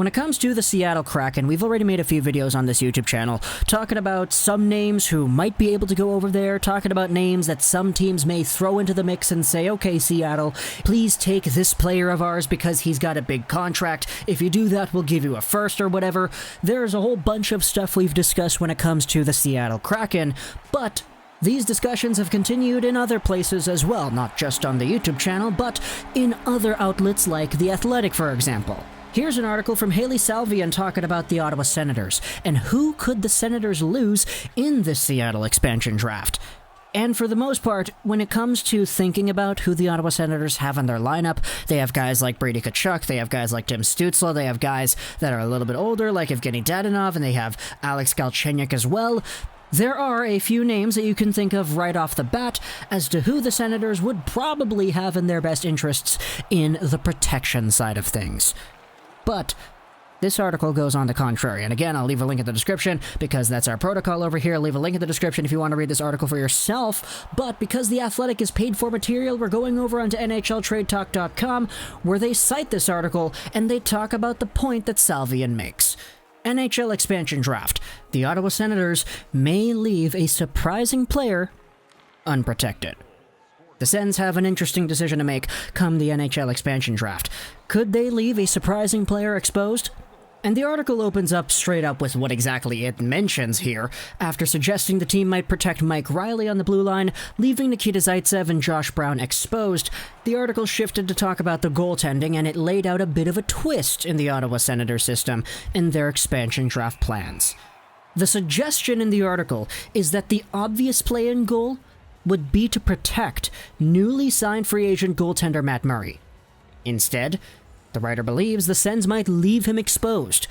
it comes to the Seattle Kraken, we've already made a few videos on this YouTube channel talking about some names who might be able to go over there, talking about names that some teams may throw into the mix and say, okay, Seattle, please take this player of ours because he's got a big contract. If you do that, we'll give you a first or whatever. There's a whole bunch of stuff we've discussed when it comes to the Seattle Kraken, but these discussions have continued in other places as well, not just on the YouTube channel, but in other outlets like The Athletic, for example. Here's an article from Hailey Salvian talking about the Ottawa Senators, and who could the Senators lose in the Seattle Expansion Draft. And for the most part, when it comes to thinking about who the Ottawa Senators have in their lineup, they have guys like Brady Tkachuk, they have guys like Tim Stützle, they have guys that are a little bit older, like Evgeny Dadonov, and they have Alex Galchenyuk as well. There are a few names that you can think of right off the bat as to who the Senators would probably have in their best interests in the protection side of things. But this article goes on the contrary, and again, I'll leave a link in the description because that's our protocol over here. Leave a link in the description if you want to read this article for yourself, but because The Athletic is paid for material, we're going over onto NHLTradeTalk.com where they cite this article and they talk about the point that Salvian makes. NHL Expansion Draft. The Ottawa Senators may leave a surprising player unprotected. The Sens have an interesting decision to make come the NHL Expansion Draft. Could they leave a surprising player exposed? And the article opens up straight up with what exactly it mentions here, after suggesting the team might protect Mike Riley on the blue line, leaving Nikita Zaitsev and Josh Brown exposed. The article shifted to talk about the goaltending, and it laid out a bit of a twist in the Ottawa Senators system and their expansion draft plans. The suggestion in the article is that the obvious play-in goal would be to protect newly signed free agent goaltender Matt Murray. Instead, the writer believes the Sens might leave him exposed.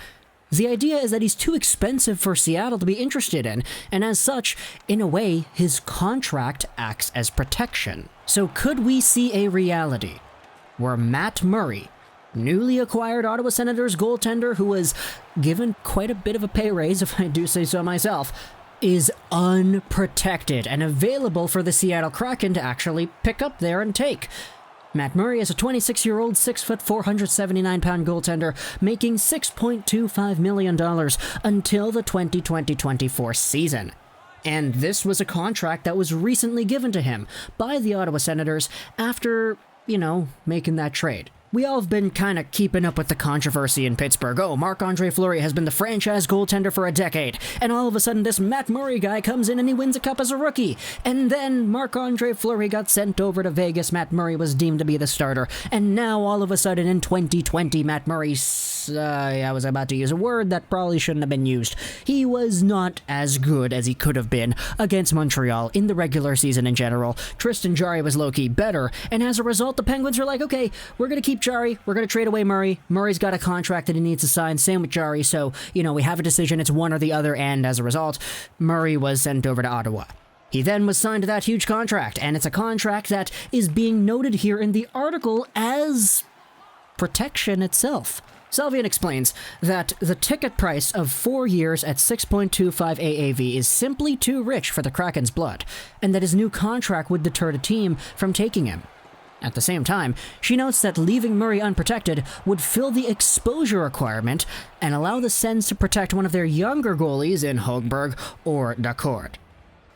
The idea is that he's too expensive for Seattle to be interested in, and as such, in a way, his contract acts as protection. So could we see a reality where Matt Murray, newly acquired Ottawa Senators goaltender who was given quite a bit of a pay raise, if I do say so myself, is unprotected and available for the Seattle Kraken to actually pick up there and take? Matt Murray is a 26-year-old, 6'4", 479-pound goaltender making $6.25 million until the 2020-24 season. And this was a contract that was recently given to him by the Ottawa Senators after, making that trade. We all have been kind of keeping up with the controversy in Pittsburgh. Oh, Marc-Andre Fleury has been the franchise goaltender for a decade, and all of a sudden this Matt Murray guy comes in and he wins a cup as a rookie. And then Marc-Andre Fleury got sent over to Vegas, Matt Murray was deemed to be the starter, and now all of a sudden in 2020, Matt Murray, I was about to use a word that probably shouldn't have been used. He was not as good as he could have been against Montreal in the regular season in general. Tristan Jarry was low-key better, and as a result, the Penguins were like, okay, we're going to keep Jarry, we're going to trade away Murray. Murray's got a contract that he needs to sign, same with Jarry, so, we have a decision, it's one or the other, and as a result, Murray was sent over to Ottawa. He then was signed to that huge contract, and it's a contract that is being noted here in the article as protection itself. Salvian explains that the ticket price of 4 years at 6.25 AAV is simply too rich for the Kraken's blood, and that his new contract would deter the team from taking him. At the same time, she notes that leaving Murray unprotected would fill the exposure requirement and allow the Sens to protect one of their younger goalies in Högberg or Dacourt.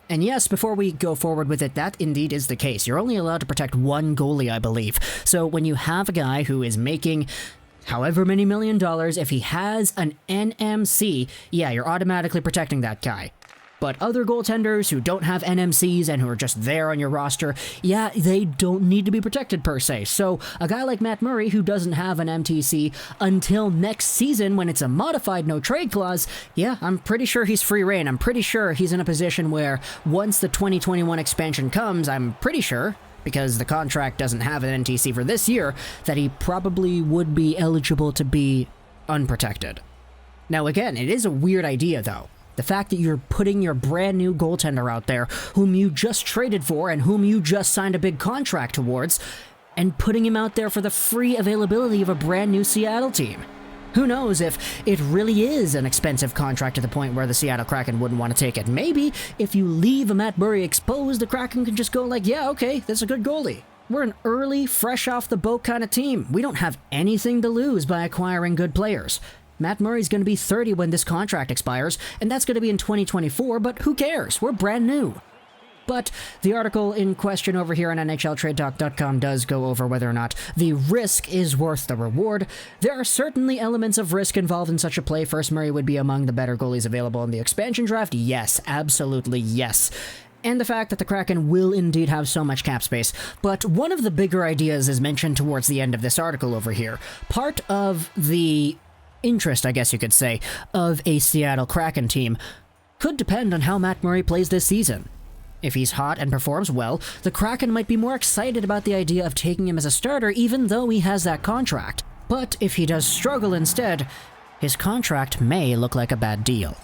And yes, before we go forward with it, that indeed is the case. You're only allowed to protect one goalie, I believe. So when you have a guy who is making however many $1 million, if he has an NMC, yeah, you're automatically protecting that guy. But other goaltenders who don't have NMCs and who are just there on your roster, yeah, they don't need to be protected per se. So a guy like Matt Murray, who doesn't have an MTC until next season when it's a modified no-trade clause, yeah, I'm pretty sure he's free reign. I'm pretty sure he's in a position where once the 2021 expansion comes, I'm pretty sure, because the contract doesn't have an NTC for this year, that he probably would be eligible to be unprotected. Now again, it is a weird idea though. The fact that you're putting your brand new goaltender out there, whom you just traded for and whom you just signed a big contract towards, and putting him out there for the free availability of a brand new Seattle team. Who knows if it really is an expensive contract to the point where the Seattle Kraken wouldn't want to take it. Maybe if you leave a Matt Murray exposed, the Kraken can just go like, yeah, okay, that's a good goalie. We're an early, fresh off the boat kind of team. We don't have anything to lose by acquiring good players. Matt Murray's going to be 30 when this contract expires, and that's going to be in 2024, but who cares? We're brand new. But the article in question over here on NHLTradeTalk.com does go over whether or not the risk is worth the reward. There are certainly elements of risk involved in such a play. First, Murray would be among the better goalies available in the expansion draft. Yes, absolutely yes. And the fact that the Kraken will indeed have so much cap space. But one of the bigger ideas is mentioned towards the end of this article over here. Part of the interest, I guess you could say, of a Seattle Kraken team could depend on how Matt Murray plays this season. If he's hot and performs well, the Kraken might be more excited about the idea of taking him as a starter even though he has that contract. But if he does struggle instead, his contract may look like a bad deal.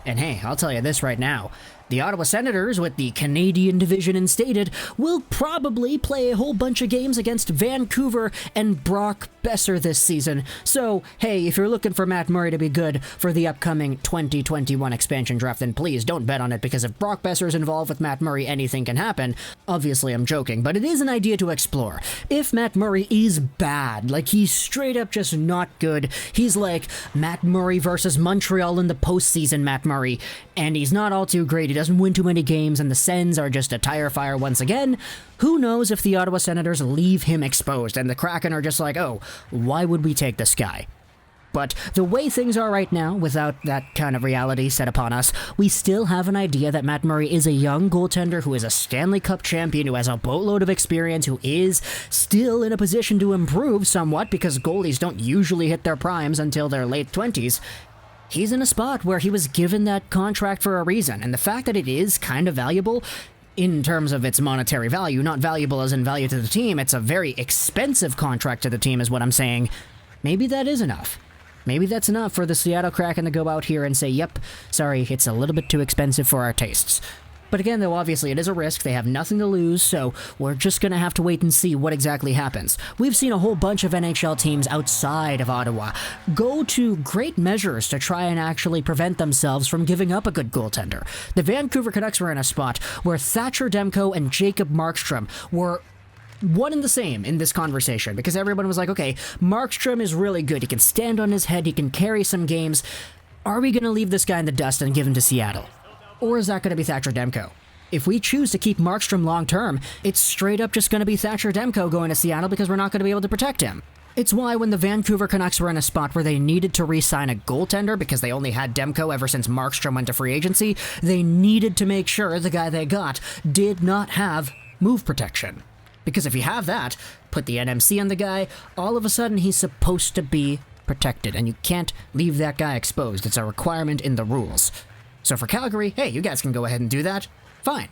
And hey, I'll tell you this right now. The Ottawa Senators, with the Canadian division instated, will probably play a whole bunch of games against Vancouver and Brock Besser this season. So, hey, if you're looking for Matt Murray to be good for the upcoming 2021 expansion draft, then please don't bet on it, because if Brock Besser's involved with Matt Murray, anything can happen. Obviously, I'm joking, but it is an idea to explore. If Matt Murray is bad, like he's straight up just not good, he's like Matt Murray versus Montreal in the postseason Matt Murray, and he's not all too great, he doesn't win too many games, and the Sens are just a tire fire once again, who knows if the Ottawa Senators leave him exposed and the Kraken are just like, oh, why would we take this guy? But the way things are right now, without that kind of reality set upon us, we still have an idea that Matt Murray is a young goaltender who is a Stanley Cup champion, who has a boatload of experience, who is still in a position to improve somewhat, because goalies don't usually hit their primes until their late 20s. He's in a spot where he was given that contract for a reason, and the fact that it is kind of valuable in terms of its monetary value, not valuable as in value to the team, it's a very expensive contract to the team is what I'm saying, maybe that is enough. Maybe that's enough for the Seattle Kraken to go out here and say, yep, sorry, it's a little bit too expensive for our tastes. But again, though, obviously it is a risk. They have nothing to lose, so we're just going to have to wait and see what exactly happens. We've seen a whole bunch of NHL teams outside of Ottawa go to great measures to try and actually prevent themselves from giving up a good goaltender. The Vancouver Canucks were in a spot where Thatcher Demko and Jacob Markstrom were one and the same in this conversation, because everyone was like, okay, Markstrom is really good. He can stand on his head. He can carry some games. Are we going to leave this guy in the dust and give him to Seattle? Or is that going to be Thatcher Demko? If we choose to keep Markstrom long-term, it's straight up just going to be Thatcher Demko going to Seattle because we're not going to be able to protect him. It's why when the Vancouver Canucks were in a spot where they needed to re-sign a goaltender because they only had Demko ever since Markstrom went to free agency, they needed to make sure the guy they got did not have move protection. Because if you have that, put the NMC on the guy, all of a sudden he's supposed to be protected, and you can't leave that guy exposed. It's a requirement in the rules. So for Calgary, hey, you guys can go ahead and do that. Fine.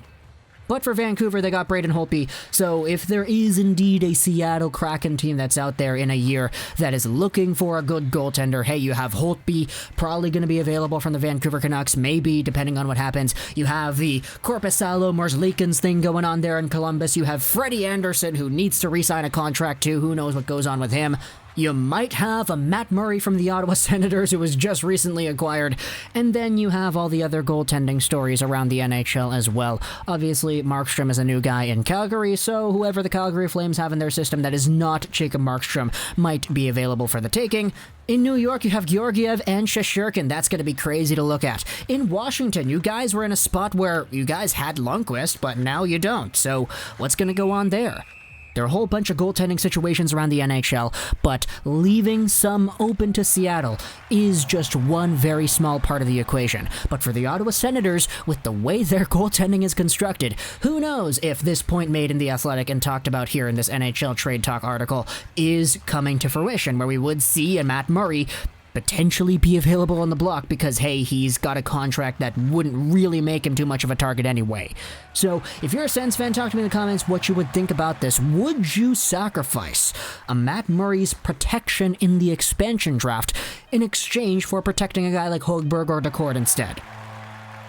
But for Vancouver, they got Braden Holtby, so if there is indeed a Seattle Kraken team that's out there in a year that is looking for a good goaltender, hey, you have Holtby probably going to be available from the Vancouver Canucks, maybe, depending on what happens. You have the Korpisalo Merzlikins thing going on there in Columbus. You have Freddie Anderson, who needs to re-sign a contract too. Who knows what goes on with him. You might have a Matt Murray from the Ottawa Senators who was just recently acquired, and then you have all the other goaltending stories around the NHL as well. Obviously, Markstrom is a new guy in Calgary, so whoever the Calgary Flames have in their system that is not Jacob Markstrom might be available for the taking. In New York, you have Georgiev and Shesterkin. That's going to be crazy to look at. In Washington, you guys were in a spot where you guys had Lundqvist, but now you don't, so what's going to go on there? There are a whole bunch of goaltending situations around the NHL, but leaving some open to Seattle is just one very small part of the equation. But for the Ottawa Senators, with the way their goaltending is constructed, who knows if this point made in The Athletic and talked about here in this NHL Trade Talk article is coming to fruition, where we would see a Matt Murray potentially be available on the block because, hey, he's got a contract that wouldn't really make him too much of a target anyway. So, if you're a Sens fan, talk to me in the comments what you would think about this. Would you sacrifice a Matt Murray's protection in the expansion draft in exchange for protecting a guy like Högberg or Decord instead?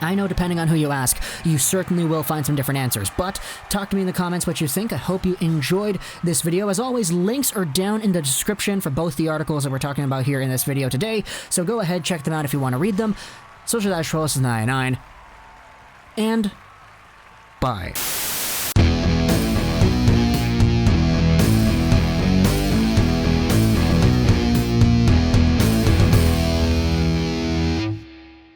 I know depending on who you ask, you certainly will find some different answers, but talk to me in the comments what you think. I hope you enjoyed this video. As always, links are down in the description for both the articles that we're talking about here in this video today, so go ahead, check them out if you want to read them. Social Dash Trolls is 99, and bye.